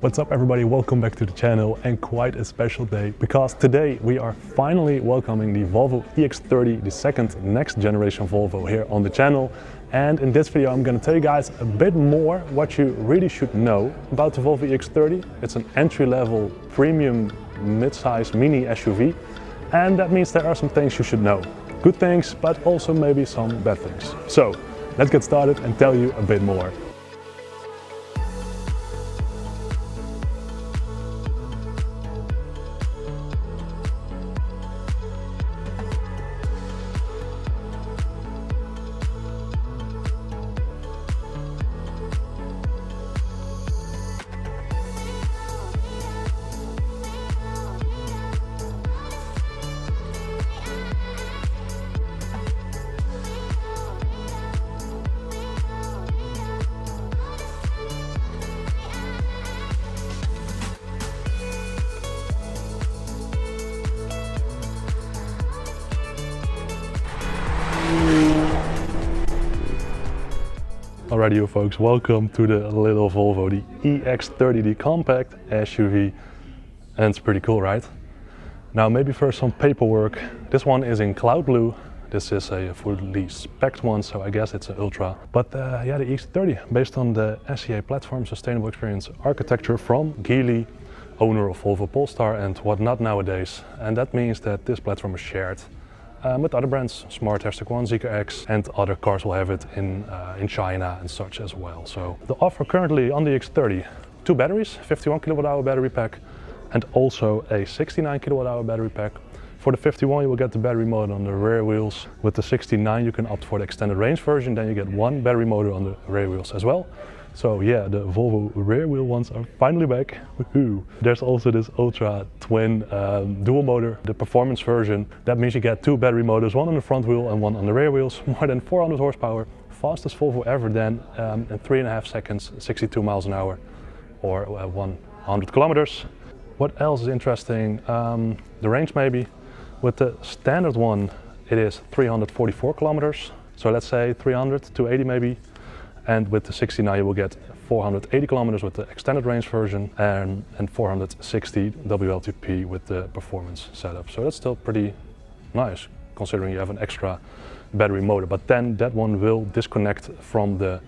What's up everybody, welcome back to the channel, and quite a special day because today we are finally welcoming the Volvo EX30, the second next generation Volvo here on the channel. And in this video I'm going to tell you guys a bit more what you really should know about the Volvo EX30. It's an entry-level premium mid-size mini SUV, and that means there are some things you should know. Good things, but also maybe some bad things. So let's get started and tell you a bit more. Alrighty you folks, welcome to the little Volvo, the EX30, the compact SUV, and it's pretty cool, right? Now maybe first some paperwork. This one is in cloud blue. This is a fully spec'd one, so I guess it's an Ultra. But yeah, the EX30, based on the SEA platform Sustainable Experience architecture from Geely, owner of Volvo Polestar and whatnot nowadays. And that means that this platform is shared with other brands, Smart #1, Zeekr X, and other cars will have it in China and such as well. So the offer currently on the EX30, two batteries, 51 kWh battery pack, and also a 69 kWh battery pack. For the 51 you will get the battery motor on the rear wheels. With the 69 you can opt for the extended range version, then you get one battery motor on the rear wheels as well. So yeah, the Volvo rear wheel ones are finally back. Woohoo! There's also this Ultra twin dual motor, the performance version. That means you get two battery motors, one on the front wheel and one on the rear wheels. More than 400 horsepower, fastest Volvo ever then, in 3.5 seconds, 62 miles an hour or 100 kilometers. What else is interesting? The range maybe. With the standard one it is 344 kilometers. So let's say 300 to 80 maybe. And with the 69 you will get 480 kilometers with the extended range version and 460 WLTP with the performance setup. So that's still pretty nice considering you have an extra battery motor. But then that one will disconnect from the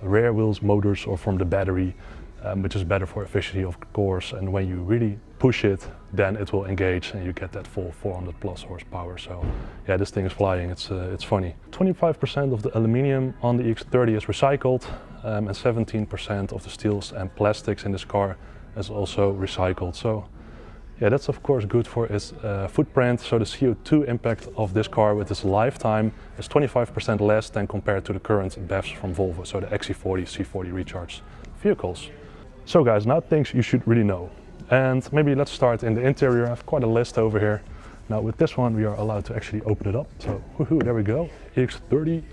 rear wheels motors or from the battery, which is better for efficiency of course. And when you really push it, then it will engage and you get that full 400 plus horsepower. So yeah, this thing is flying. It's funny. 25% of the aluminium on the EX30 is recycled, and 17% of the steels and plastics in this car is also recycled. So yeah, that's of course good for its footprint. So the CO2 impact of this car with its lifetime is 25% less than compared to the current BEVs from Volvo, so the XC40, C40 recharge vehicles. So guys, now things you should really know. And maybe let's start in the interior. I have quite a list over here. Now with this one we are allowed to actually open it up. So woohoo, there we go. EX30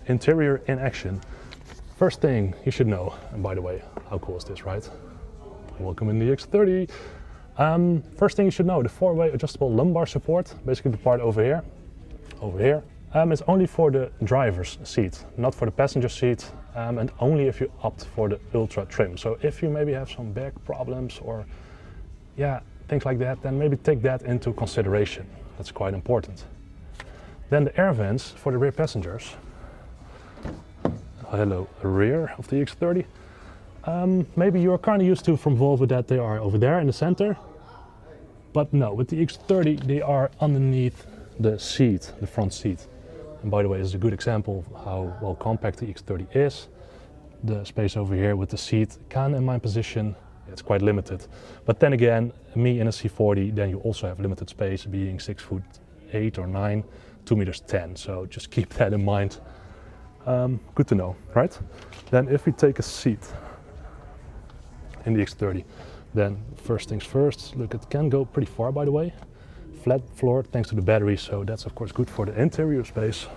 interior in action. First thing you should know, and by the way, how cool is this, right? Welcome in the EX30. First thing you should know, the four-way adjustable lumbar support, basically the part over here, is only for the driver's seat, not for the passenger seat, and only if you opt for the Ultra trim. So if you maybe have some back problems or yeah, things like that, then maybe take that into consideration. That's quite important. Then the air vents for the rear passengers. Hello, rear of the EX30. Maybe you're kind of used to from Volvo that they are over there in the center. But no, with the EX30 they are underneath the seat, the front seat. And by the way, this is a good example of how well compact the EX30 is. The space over here with the seat, kind of in my position, it's quite limited. But then again, me in a C40, then you also have limited space, being 6'8" or 9", 2 meters 10. So just keep that in mind. Good to know, right? Then if we take a seat in the EX30, then first things first, look, it can go pretty far by the way. Flat floor thanks to the battery, so that's of course good for the interior space.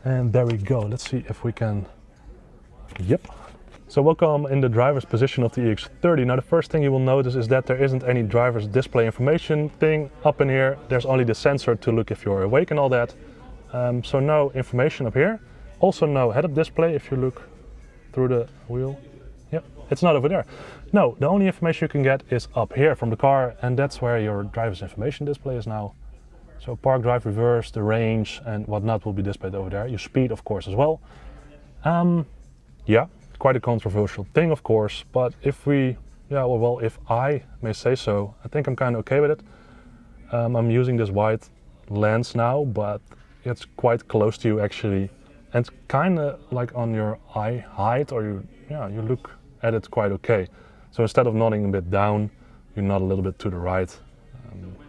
And there we go. Let's see if we can, yep. So welcome in the driver's position of the EX30. Now the first thing you will notice is that there isn't any driver's display information thing up in here. There's only the sensor to look if you're awake and all that. So no information up here. Also no head-up display if you look through the wheel. Yep, it's not over there. No, the only information you can get is up here from the car, and that's where your driver's information display is now. So park, drive, reverse, the range and whatnot will be displayed over there. Your speed, of course, as well. Yeah, quite a controversial thing, of course, but if we, yeah, well, if I may say so, I think I'm kind of okay with it. I'm using this wide lens now, but it's quite close to you actually, and kind of like on your eye height, or you look at it quite okay. So instead of nodding a bit down, you nod a little bit to the right.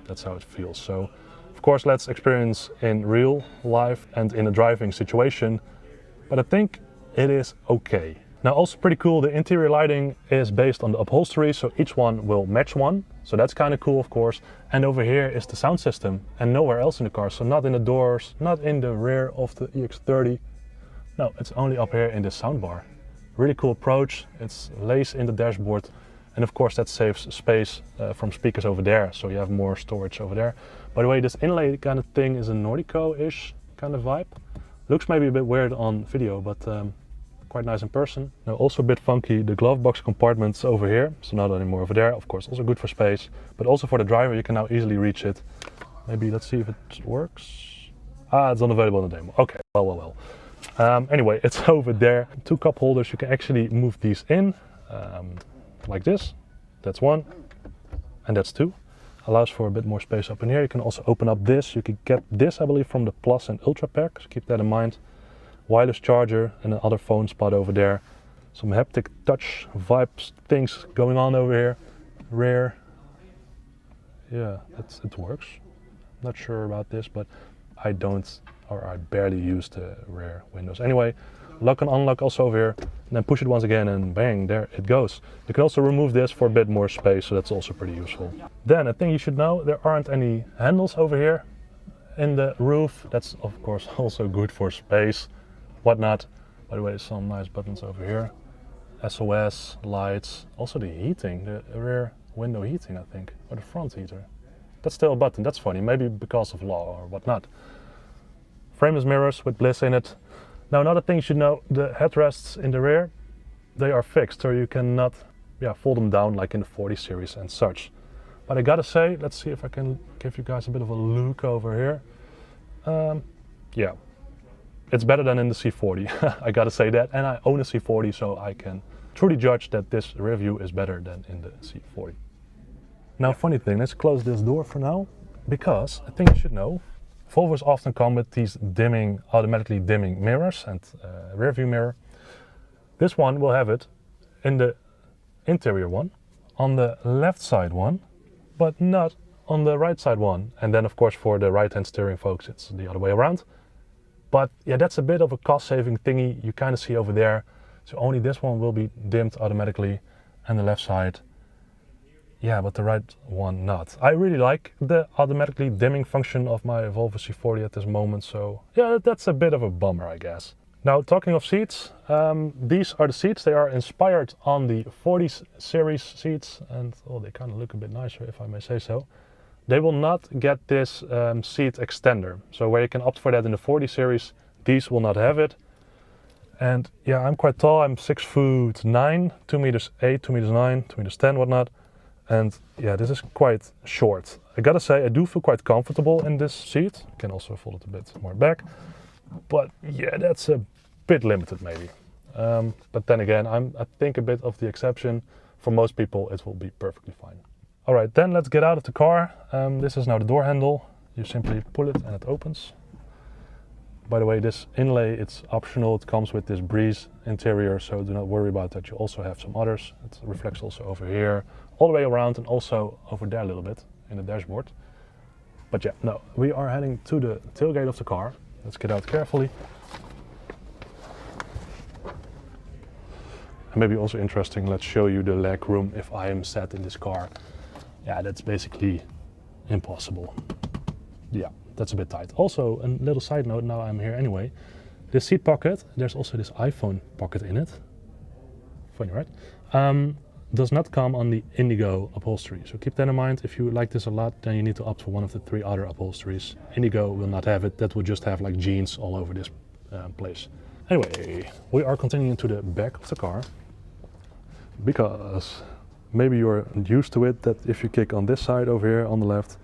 That's how it feels. So, of course, let's experience in real life and in a driving situation, but I think it is okay. Now, also pretty cool, the interior lighting is based on the upholstery, so each one will match one. So that's kind of cool, of course. And over here is the sound system, and nowhere else in the car. So not in the doors, not in the rear of the EX30. No, it's only up here in the soundbar. Really cool approach. It's lace in the dashboard. And of course that saves space from speakers over there, so you have more storage over there. By the way, this inlay kind of thing is a Nordico-ish kind of vibe. Looks maybe a bit weird on video, but quite nice in person. Now also a bit funky, the glove box compartment's over here, so not anymore over there. Of course, also good for space, but also for the driver, you can now easily reach it. Maybe let's see if it works. Ah, it's unavailable in the demo. Okay, well. Anyway, it's over there. 2 cup holders, you can actually move these in. Like this, that's 1, and that's 2. Allows for a bit more space up in here. You can also open up this. You can get this, I believe, from the Plus and Ultra pack, so keep that in mind. Wireless charger and another phone spot over there. Some haptic touch vibes things going on over here. Rear, yeah, it works. Not sure about this, but I barely use the rear windows. Anyway, lock and unlock also over here, and then push it once again and bang, there it goes. You can also remove this for a bit more space, so that's also pretty useful. Then a thing you should know, there aren't any handles over here in the roof. That's of course also good for space, whatnot. By the way, some nice buttons over here. SOS, lights, also the heating, the rear window heating I think, or the front heater. That's still a button, that's funny, maybe because of law or whatnot. Frameless mirrors with bliss in it. Now another thing you should know, the headrests in the rear, they are fixed, so you cannot fold them down like in the 40 series and such. But I gotta say, let's see if I can give you guys a bit of a look over here. Yeah, it's better than in the C40, I gotta say that, and I own a C40, so I can truly judge that this rear view is better than in the C40. Now funny thing, let's close this door for now, because I think you should know, Volvos often come with these automatically dimming mirrors and rear view mirror. This one will have it in the interior one, on the left side one, but not on the right side one. And then of course for the right hand steering folks, it's the other way around. But yeah, that's a bit of a cost saving thingy you kind of see over there. So only this one will be dimmed automatically, and the left side, yeah, but the right one not. I really like the automatically dimming function of my Volvo C40 at this moment, so yeah, that's a bit of a bummer, I guess. Now, talking of seats, these are the seats. They are inspired on the 40 series seats, and oh, they kind of look a bit nicer, if I may say so. They will not get this seat extender, so where you can opt for that in the 40 series, these will not have it. And yeah, I'm quite tall. I'm 6'9", 2 meters 8, 2 meters 9, 2 meters 10, whatnot. And yeah, this is quite short. I gotta say, I do feel quite comfortable in this seat. You can also fold it a bit more back. But yeah, that's a bit limited maybe. But then again, I think a bit of the exception. For most people, it will be perfectly fine. All right, then let's get out of the car. This is now the door handle. You simply pull it and it opens. By the way, this inlay, it's optional. It comes with this breeze interior, so do not worry about that. You also have some others. It reflects also over here, all the way around, and also over there a little bit in the dashboard. But yeah, no, we are heading to the tailgate of the car. Let's get out carefully. And maybe also interesting, let's show you the leg room if I am sat in this car. Yeah, that's basically impossible. Yeah, that's a bit tight. Also, a little side note, now I'm here anyway. This seat pocket, there's also this iPhone pocket in it. Funny, right? Does not come on the Indigo upholstery. So keep that in mind. If you like this a lot, then you need to opt for one of the 3 other upholsteries. Indigo will not have it. That will just have like jeans all over this place. Anyway, we are continuing to the back of the car, because maybe you're used to it, that if you kick on this side over here on the left,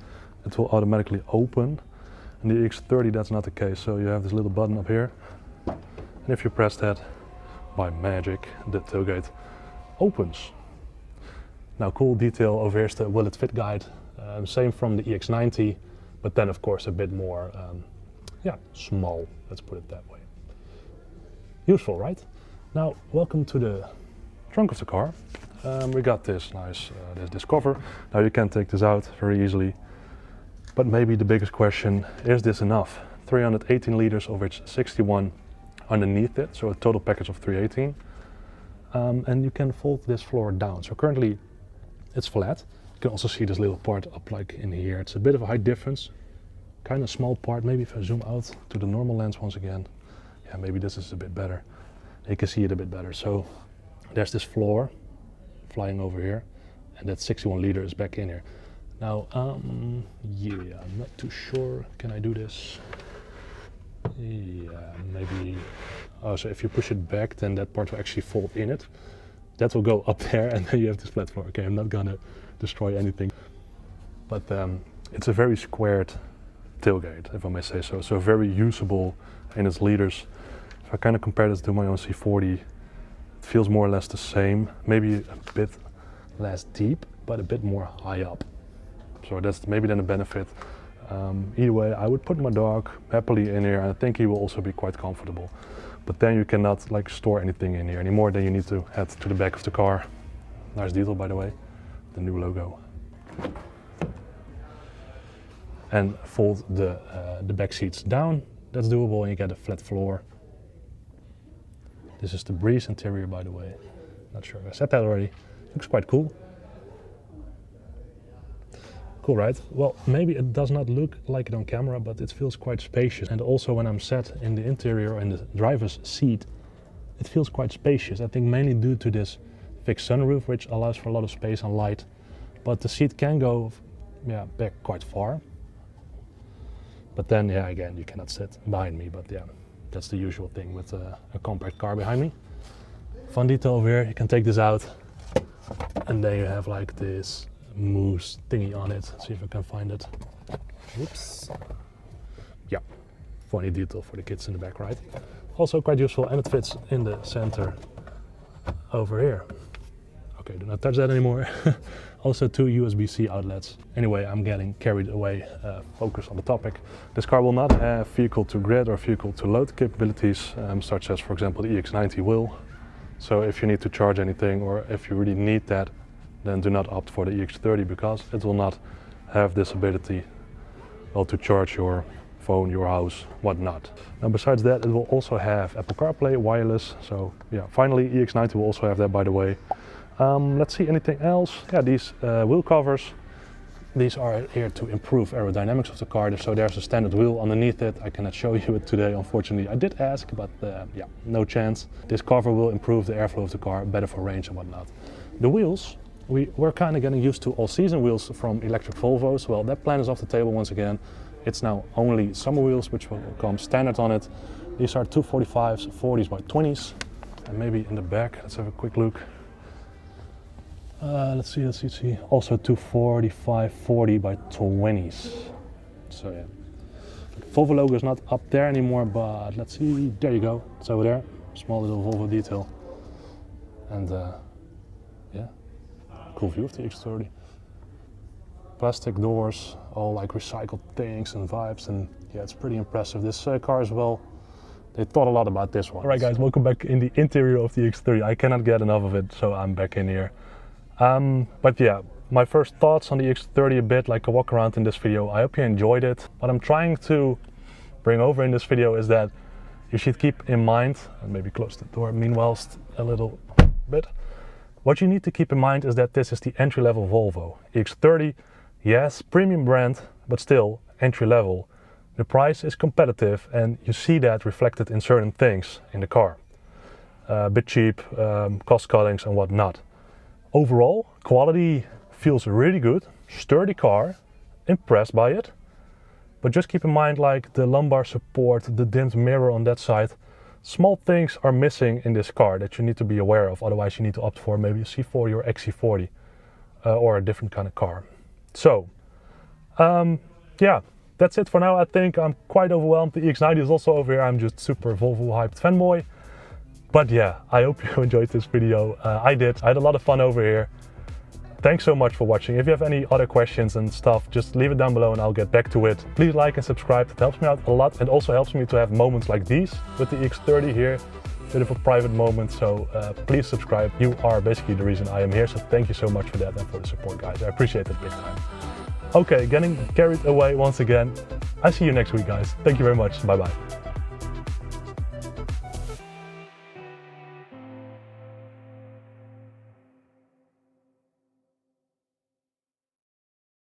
it will automatically open. In the EX30 that's not the case, so you have this little button up here, and if you press that, by magic, the tailgate opens. Now, cool detail over here is the will it fit guide, same from the EX90, but then of course a bit more, small, let's put it that way. Useful, right? Now, welcome to the trunk of the car. We got this nice this cover. Now you can take this out very easily, but maybe the biggest question, is this enough? 318 liters, of which 61 underneath it, so a total package of 318. And you can fold this floor down. So currently it's flat. You can also see this little part up like in here. It's a bit of a height difference, kind of small part. Maybe if I zoom out to the normal lens once again, yeah, maybe this is a bit better. You can see it a bit better. So there's this floor flying over here, and that 61 liter is back in here. Now, I'm not too sure. Can I do this? Yeah, maybe. Oh, so if you push it back, then that part will actually fold in it. That will go up there, and then you have this flat floor. Okay, I'm not gonna destroy anything, but it's a very squared tailgate, if I may say so. So very usable in its liters. If I kind of compare this to my own C40, it feels more or less the same. Maybe a bit less deep, but a bit more high up. So that's maybe then a benefit. Either way, I would put my dog happily in here, and I think he will also be quite comfortable. But then you cannot like store anything in here anymore. Then you need to head to the back of the car. Nice detail, by the way, the new logo. And fold the back seats down. That's doable, and you get a flat floor. This is the Breeze interior, by the way. Not sure if I said that already. Looks quite cool. Cool, right? Well, maybe it does not look like it on camera, but it feels quite spacious. And also when I'm sat in the interior or in the driver's seat, it feels quite spacious. I think mainly due to this fixed sunroof, which allows for a lot of space and light. But the seat can go back quite far. But then, again, you cannot sit behind me, but that's the usual thing with a compact car behind me. Fun detail over here, you can take this out, and then you have like this moose thingy on it. Let's see if I can find it. Whoops. Yeah, funny detail for the kids in the back, right? Also quite useful, and it fits in the center over here. Okay, do not touch that anymore. Also 2 USB-C outlets. Anyway, I'm getting carried away. Focus on the topic. This car will not have vehicle-to-grid or vehicle-to-load capabilities, such as, for example, the EX90 will. So if you need to charge anything, or if you really need that, then do not opt for the EX30, because it will not have this ability to charge your phone, your house, whatnot. Now, besides that, it will also have Apple CarPlay wireless. So finally, EX90 will also have that, by the way. Let's see, anything else? Yeah, these wheel covers. These are here to improve aerodynamics of the car. So there's a standard wheel underneath it. I cannot show you it today, unfortunately. I did ask, but no chance. This cover will improve the airflow of the car, better for range and whatnot. The wheels, we're kind of getting used to all-season wheels from electric Volvos. Well, that plan is off the table once again. It's now only summer wheels, which will come standard on it. These are 245s, 40s by 20s. And maybe in the back, let's have a quick look. Let's see. Also 245, 40 by 20s. So yeah, Volvo logo is not up there anymore, but let's see. There you go. It's over there. Small little Volvo detail. And cool view of the EX30. Plastic doors, all like recycled things and vibes, and it's pretty impressive. This car as well. They thought a lot about this one. All right, guys, welcome back in the interior of the EX30. I cannot get enough of it, so I'm back in here. But my first thoughts on the EX30 a bit, like a walk around in this video. I hope you enjoyed it. What I'm trying to bring over in this video is that you should keep in mind, and maybe close the door meanwhile a little bit. What you need to keep in mind is that this is the entry-level Volvo. EX30, yes, premium brand, but still entry-level. The price is competitive, and you see that reflected in certain things in the car. A bit cheap, cost cuttings and whatnot. Overall, quality feels really good, sturdy car, impressed by it. But just keep in mind, like the lumbar support, the dimmed mirror on that side. Small things are missing in this car that you need to be aware of, otherwise you need to opt for maybe a C40 or XC40. or a different kind of car. So yeah, that's it for now. I think I'm quite overwhelmed. The EX90 is also over here. I'm just super Volvo hyped fanboy. But yeah, I hope you enjoyed this video. I did. I had a lot of fun over here. Thanks so much for watching. If you have any other questions and stuff, just leave it down below and I'll get back to it. Please like and subscribe. It helps me out a lot. It also helps me to have moments like these with the EX30 here. Bit of a private moment, so please subscribe. You are basically the reason I am here, so thank you so much for that and for the support, guys. I appreciate it big time. Okay, getting carried away once again. I see you next week, guys. Thank you very much. Bye bye.